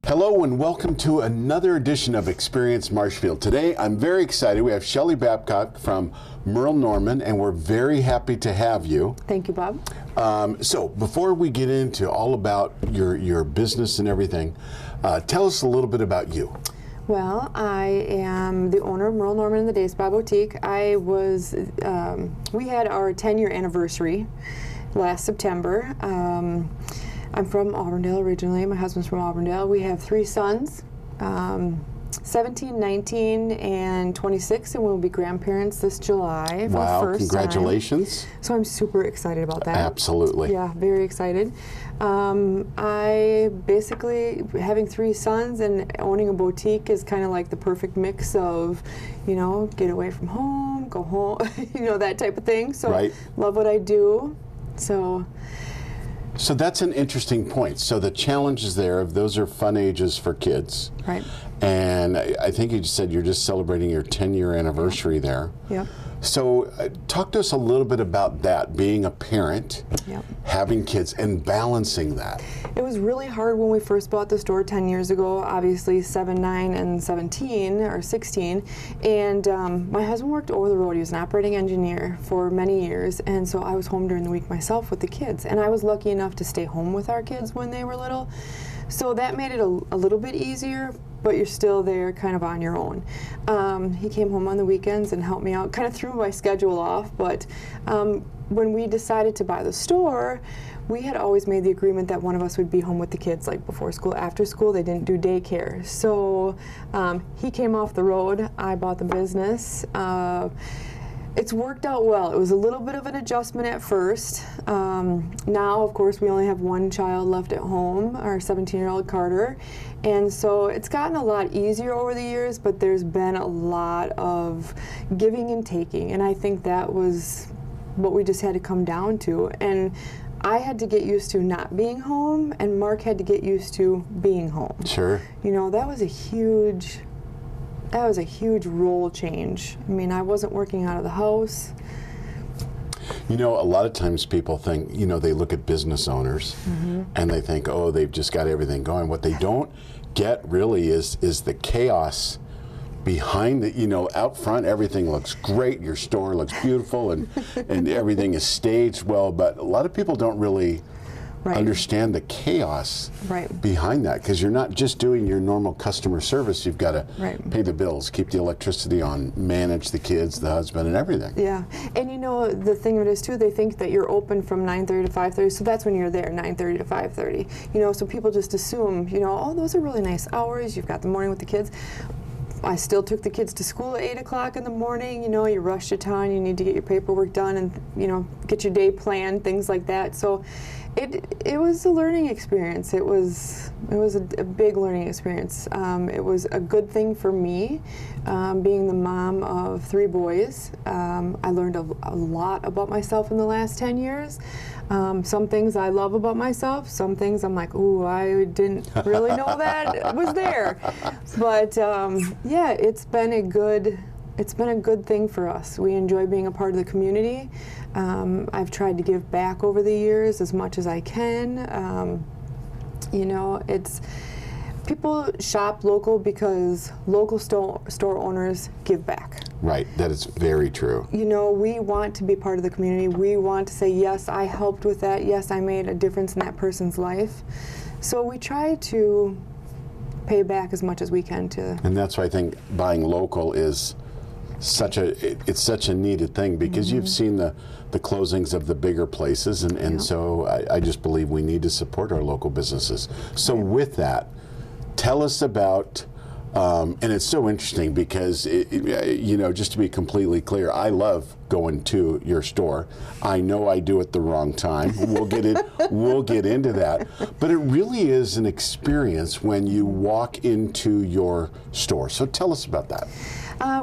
Hello and welcome to another edition of Experience Marshfield. Today I'm very excited. We have Shelley Babcock from Merle Norman, and we're very happy to have you. Thank you, Bob. So before we get into all about your business and everything, tell us a little bit about you. Well, I am the owner of Merle Norman and the Day Spa Boutique. We had our 10-year anniversary last September. I'm from Auburndale originally. My husband's from Auburndale. We have 3 sons, 17, 19, and 26, and we'll be grandparents this July for the first congratulations. time. So I'm super excited about that. Absolutely. Yeah, very excited. I basically, having 3 sons and owning a boutique is kind of like the perfect mix of, you know, get away from home, go home, you know, that type of thing. So right. Love what I do. So that's an interesting point. So the challenges there, those are fun ages for kids. Right. And I think you just said you're just celebrating your 10-year anniversary there. Yep. So talk to us a little bit about that, being a parent, Yep. having kids, and balancing that. It was really hard when we first bought the store 10 years ago, obviously 7, 9, and 17, or 16. And my husband worked over the road. He was an operating engineer for many years. And so I was home during the week myself with the kids. And I was lucky enough to stay home with our kids when they were little. So that made it a little bit easier, but you're still there kind of on your own. He came home on the weekends and helped me out, kind of threw my schedule off, but when we decided to buy the store, we had always made the agreement that one of us would be home with the kids, like before school, after school. They didn't do daycare. So he came off the road, I bought the business. It's worked out well. It was a little bit of an adjustment at first. Now, of course, we only have 1 child left at home, our 17-year-old Carter. And so it's gotten a lot easier over the years, but there's been a lot of giving and taking. And I think that was what we just had to come down to. And I had to get used to not being home, and Mark had to get used to being home. Sure. You know, that was a huge role change. I mean, I wasn't working out of the house. You know, a lot of times people think, you know, they look at business owners and they think, oh, they've just got everything going. What they don't get really is the chaos behind the, you know, out front everything looks great, your store looks beautiful, and everything is staged well, but a lot of people don't really understand the chaos behind that, because you're not just doing your normal customer service. You've got to pay the bills, keep the electricity on, manage the kids, the husband, and everything. Yeah, and you know, the thing of it is too, they think that you're open from 9:30 to 5:30, so that's when you're there, 9:30 to 5:30. You know, so people just assume, you know, oh, those are really nice hours, you've got the morning with the kids. I still took the kids to school at 8 o'clock in the morning. You know, you rush to town, you need to get your paperwork done and, you know, get your day planned, things like that. So it was a learning experience. It was a big learning experience. It was a good thing for me, being the mom of 3 boys. I learned a lot about myself in the last 10 years. Some things I love about myself, some things I'm like, ooh, I didn't really know that was there. But yeah, it's been a good thing for us. We enjoy being a part of the community. I've tried to give back over the years as much as I can. You know, people shop local because local store owners give back. Right, that is very true. You know, we want to be part of the community. We want to say, yes, I helped with that. Yes, I made a difference in that person's life. So we try to pay back as much as we can to. And that's why I think buying local is such a needed thing, because you've seen the closings of the bigger places, and so I just believe we need to support our local businesses. So with that, tell us about, and it's so interesting because, you know, just to be completely clear, I love going to your store. I know I do it the wrong time. We'll get into that. But it really is an experience when you walk into your store. So tell us about that.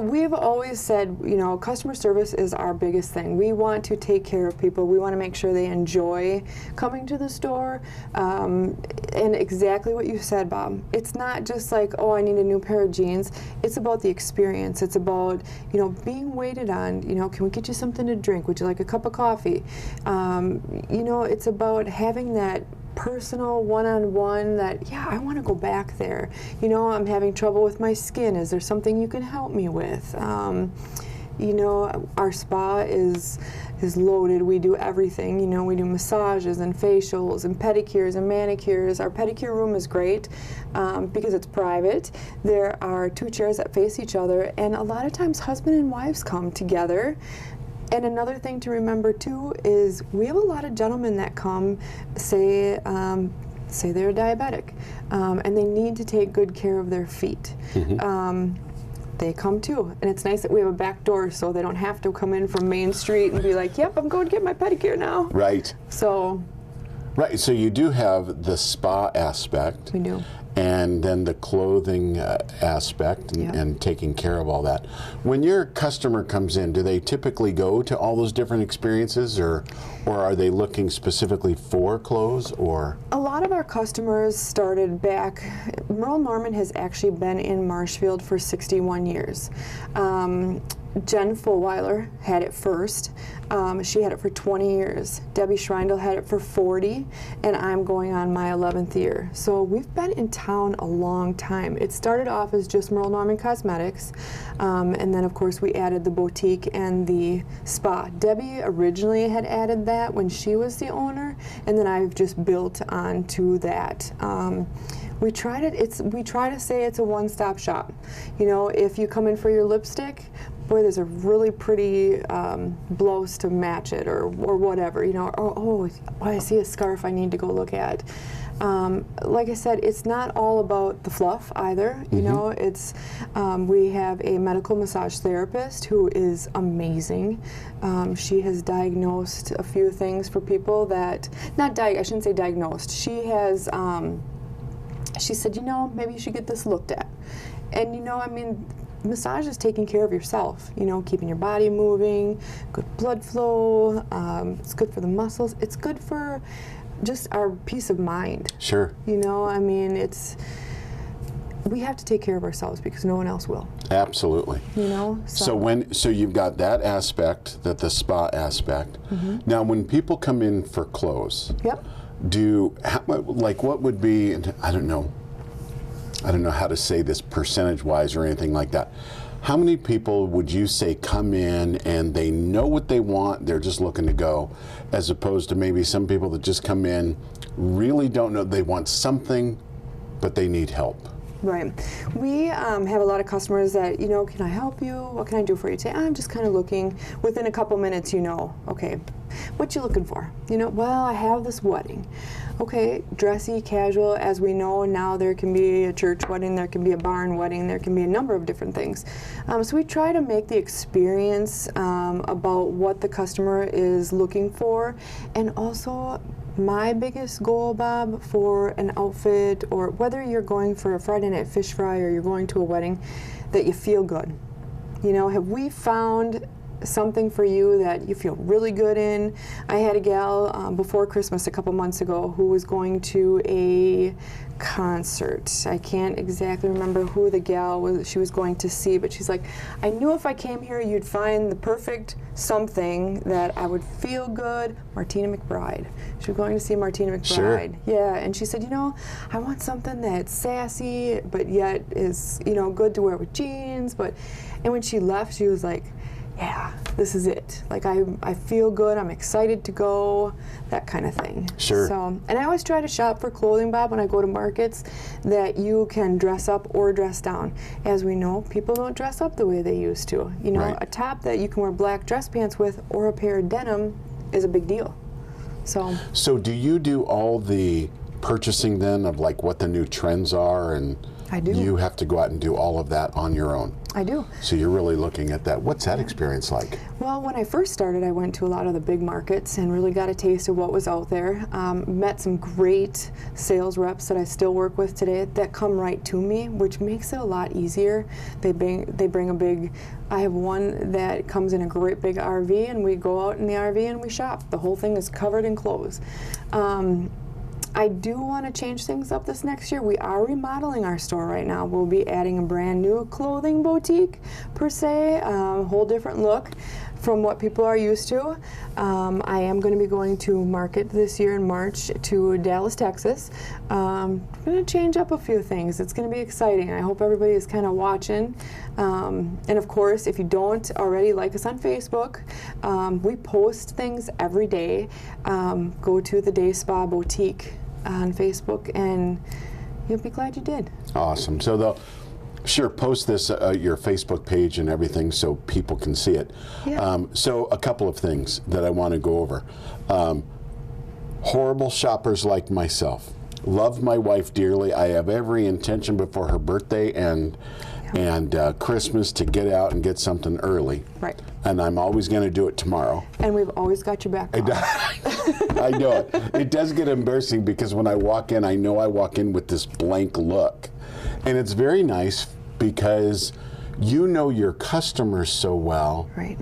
We've always said, you know, customer service is our biggest thing. We want to take care of people. We want to make sure they enjoy coming to the store. And exactly what you said, Bob. It's not just like, oh, I need a new pair of jeans. It's about the experience. It's about, you know, being waited on. You know, can we get you something to drink? Would you like a cup of coffee? You know, it's about having that personal one-on-one that, yeah, I want to go back there. You know, I'm having trouble with my skin. Is there something you can help me with? You know, our spa is loaded. We do everything. You know, we do massages and facials and pedicures and manicures. Our pedicure room is great because it's private. There are 2 chairs that face each other, and a lot of times husband and wives come together. And another thing to remember too is we have a lot of gentlemen that come, say they're diabetic, and they need to take good care of their feet. They come too, and it's nice that we have a back door so they don't have to come in from Main Street and be like, yep, I'm going to get my pedicure now. Right. So. Right, so you do have the spa aspect. We do. And then the clothing aspect and taking care of all that. When your customer comes in, do they typically go to all those different experiences, or are they looking specifically for clothes? Or a lot of our customers started back. Merle Norman has actually been in Marshfield for 61 years. Jen Fulweiler had it first. She had it for 20 years. Debbie Schreindel had it for 40, and I'm going on my 11th year. So we've been in town a long time. It started off as just Merle Norman Cosmetics, and then of course we added the boutique and the spa. Debbie originally had added that when she was the owner, and then I've just built onto that. We try to say it's a one-stop shop. You know, if you come in for your lipstick, boy, there's a really pretty blouse to match it, or whatever. You know, oh, I see a scarf I need to go look at. Like I said, it's not all about the fluff either. You know, it's we have a medical massage therapist who is amazing. She has diagnosed a few things for people that I shouldn't say diagnosed. She has. She said, you know, maybe you should get this looked at. And you know, I mean, massage is taking care of yourself, you know, keeping your body moving, good blood flow, it's good for the muscles, it's good for just our peace of mind. Sure. You know, I mean, we have to take care of ourselves because no one else will. Absolutely. You know? So you've got that aspect, the spa aspect. Now when people come in for clothes, yep. What would be, and I don't know how to say this percentage-wise or anything like that. How many people would you say come in and they know what they want, they're just looking to go, as opposed to maybe some people that just come in, really don't know, they want something, but they need help? Right. We have a lot of customers that, you know, can I help you? What can I do for you? Say, I'm just kind of looking. Within a couple minutes, you know, okay, what you looking for? You know, well, I have this wedding. Okay, dressy, casual. As we know now, there can be a church wedding, there can be a barn wedding, there can be a number of different things. So we try to make the experience about what the customer is looking for, and also my biggest goal, Bob, for an outfit, or whether you're going for a Friday night fish fry or you're going to a wedding, that you feel good. You know, have we found something for you that you feel really good in? I had a gal before Christmas a couple months ago who was going to a concert. I can't exactly remember who the gal was she was going to see, but she's like, I knew if I came here you'd find the perfect something that I would feel good. Martina McBride. She was going to see Martina McBride. Sure. Yeah, and she said, you know, I want something that's sassy, but yet is, you know, good to wear with jeans. And when she left, she was like, yeah, this is it. Like, I feel good, I'm excited to go, that kind of thing. Sure. So, and I always try to shop for clothing, Bob, when I go to markets, that you can dress up or dress down. As we know, people don't dress up the way they used to. You know, right. A top that you can wear black dress pants with or a pair of denim is a big deal. So do you do all the purchasing then of like what the new trends are, and I do. You have to go out and do all of that on your own? I do. So you're really looking at that. What's that experience like? Well, when I first started, I went to a lot of the big markets and really got a taste of what was out there. Met some great sales reps that I still work with today that come right to me, which makes it a lot easier. They bring a big, I have one that comes in a great big RV, and we go out in the RV and we shop. The whole thing is covered in clothes. I do want to change things up this next year. We are remodeling our store right now. We'll be adding a brand new clothing boutique, per se, a whole different look. from what people are used to. I am going to be going to market this year in March to Dallas, Texas. I'm going to change up a few things. It's going to be exciting. I hope everybody is kind of watching. And of course, if you don't already like us on Facebook, we post things every day. Go to the Day Spa Boutique on Facebook, and you'll be glad you did. Awesome. So they'll post this your Facebook page and everything so people can see it. Yeah. So a couple of things that I want to go over. Horrible shoppers like myself. Love my wife dearly. I have every intention before her birthday and Christmas to get out and get something early. Right. And I'm always going to do it tomorrow. And we've always got your back. I know it. It does get embarrassing because when I walk in, I know I walk in with this blank look. And it's very nice because you know your customers so well, right,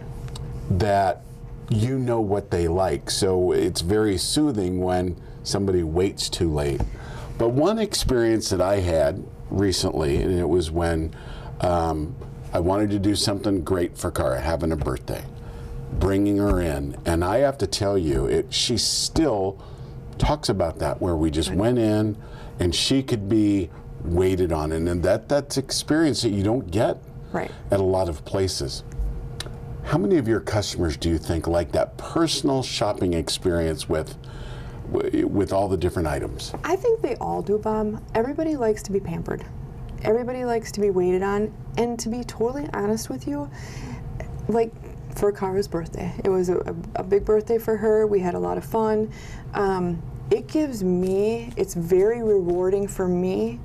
that you know what they like. So it's very soothing when somebody waits too late. But one experience that I had recently, and it was when I wanted to do something great for Cara, having a birthday, bringing her in. And I have to tell you, she still talks about that, where we just went in and she could be waited on, and that's experience that you don't get at a lot of places. How many of your customers do you think like that personal shopping experience with all the different items? I think they all do, Bob. Everybody likes to be pampered. Everybody likes to be waited on, and to be totally honest with you, like for Cara's birthday, it was a big birthday for her. We had a lot of fun. It's very rewarding for me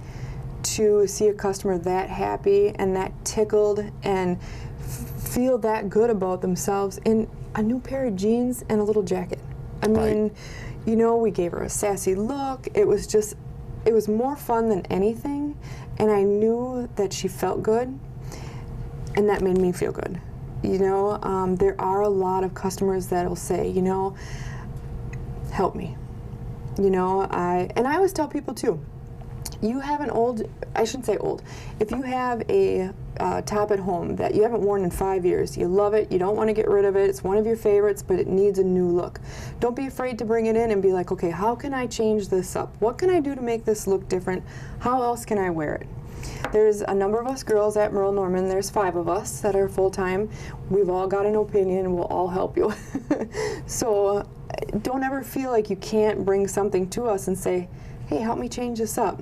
to see a customer that happy and that tickled and feel that good about themselves in a new pair of jeans and a little jacket. I mean, you know, we gave her a sassy look. It was more fun than anything, and I knew that she felt good, and that made me feel good. You know, there are a lot of customers that'll say, you know, help me. You know, I always tell people too, you have I shouldn't say old, if you have a top at home that you haven't worn in 5 years, you love it, you don't want to get rid of it, it's one of your favorites, but it needs a new look. Don't be afraid to bring it in and be like, okay, how can I change this up? What can I do to make this look different? How else can I wear it? There's a number of us girls at Merle Norman. There's 5 of us that are full-time. We've all got an opinion. We'll all help you. So don't ever feel like you can't bring something to us and say, hey, help me change this up.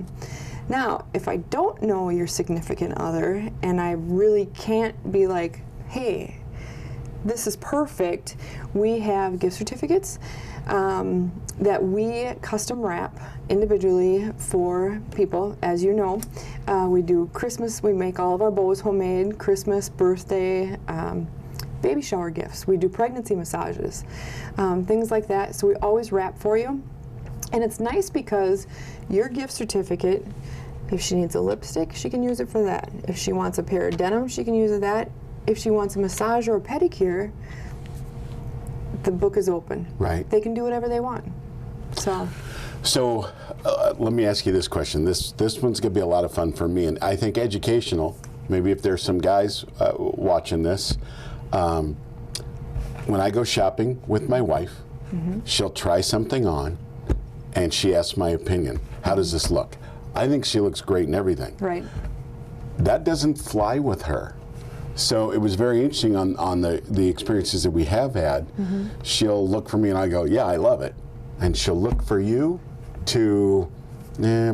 Now, if I don't know your significant other and I really can't be like, hey, this is perfect, we have gift certificates that we custom wrap individually for people. As you know, we do Christmas, we make all of our bows homemade, Christmas, birthday, baby shower gifts. We do pregnancy massages, things like that. So we always wrap for you. And it's nice because your gift certificate, if she needs a lipstick, she can use it for that. If she wants a pair of denim, she can use it that. If she wants a massage or a pedicure, the book is open. Right. They can do whatever they want. So let me ask you this question. This one's going to be a lot of fun for me, and I think educational. Maybe if there's some guys watching this, when I go shopping with my wife, she'll try something on, and she asks my opinion. How does this look? I think she looks great in everything. Right. That doesn't fly with her. So it was very interesting on the experiences that we have had. She'll look for me and I go, yeah, I love it. And she'll look for you to,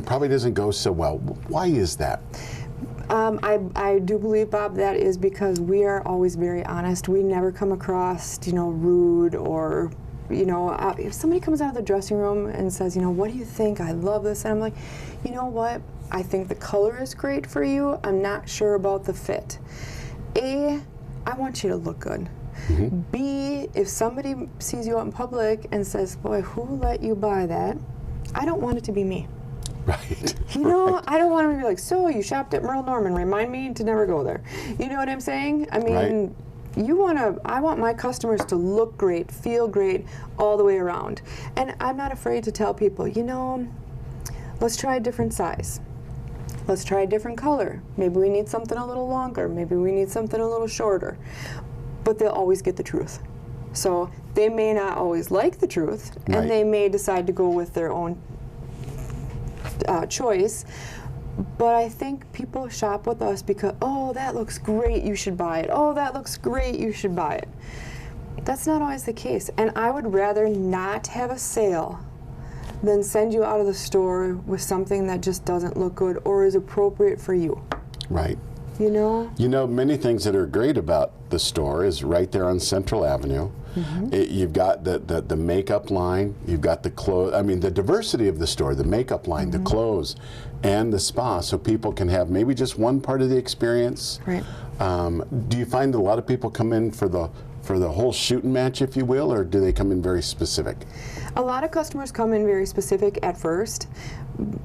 probably doesn't go so well. Why is that? I do believe, Bob, that is because we are always very honest. We never come across, rude or, if somebody comes out of the dressing room and says, what do you think? I love this. And I'm like, you know what? I think the color is great for you. I'm not sure about the fit. A, I want you to look good. B, if somebody sees you out in public and says, boy, who let you buy that? I don't want it to be me. Right. I don't want to be like, so you shopped at Merle Norman, remind me to never go there. You know what I'm saying? I mean, I want my customers to look great, feel great all the way around. And I'm not afraid to tell people, let's try a different size. Let's try a different color. Maybe we need something a little longer. Maybe we need something a little shorter. but they'll always get the truth. So they may not always like the truth, Right. and they may decide to go with their own choice. But I think people shop with us because, oh, that looks great, you should buy it. Oh, that looks great, you should buy it. That's not always the case. And I would rather not have a sale than send you out of the store with something that just doesn't look good or is appropriate for you. Right. You know? You know, many things that are great about the store is right there on Central Avenue. You've got the makeup line, you've got the clothes, I mean the diversity of the store, the makeup line, the clothes, and the spa, so people can have maybe just one part of the experience. Right. Do you find a lot of people come in for the whole shooting match, if you will, or do they come in very specific? A lot of customers come in very specific at first.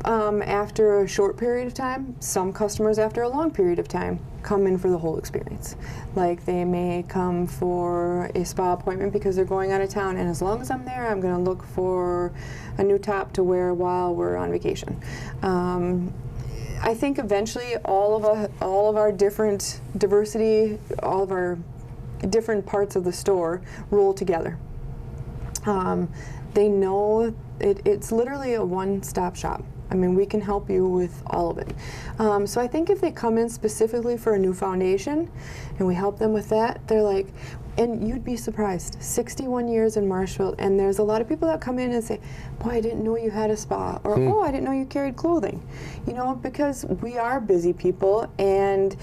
After a short period of time, some customers after a long period of time come in for the whole experience. Like they may come for a spa appointment because they're going out of town, and as long as I'm there, I'm going to look for a new top to wear while we're on vacation. I think eventually all of our different diversity, all of our different parts of the store roll together. They know it's literally a one-stop shop. I mean, we can help you with all of it. So I think if they come in specifically for a new foundation and we help them with that, they're like, and you'd be surprised, 61 years in Marshfield, and there's a lot of people that come in and say, boy, I didn't know you had a spa, or oh, I didn't know you carried clothing. You know, because we are busy people and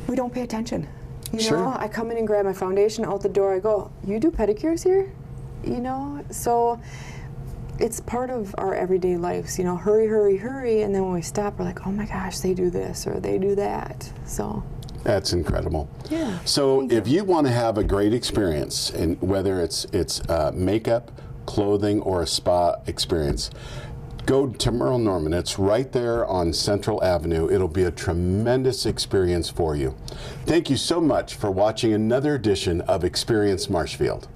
we don't pay attention. You know, I come in and grab my foundation, out the door I go, you do pedicures here? You know, so it's part of our everyday lives, you know, hurry, hurry, hurry, and then when we stop, we're like, oh my gosh, they do this or they do that, so. That's incredible. Yeah. So if you want to have a great experience, and whether it's makeup, clothing, or a spa experience, go to Merle Norman. It's right there on Central Avenue. It'll be a tremendous experience for you. Thank you so much for watching another edition of Experience Marshfield.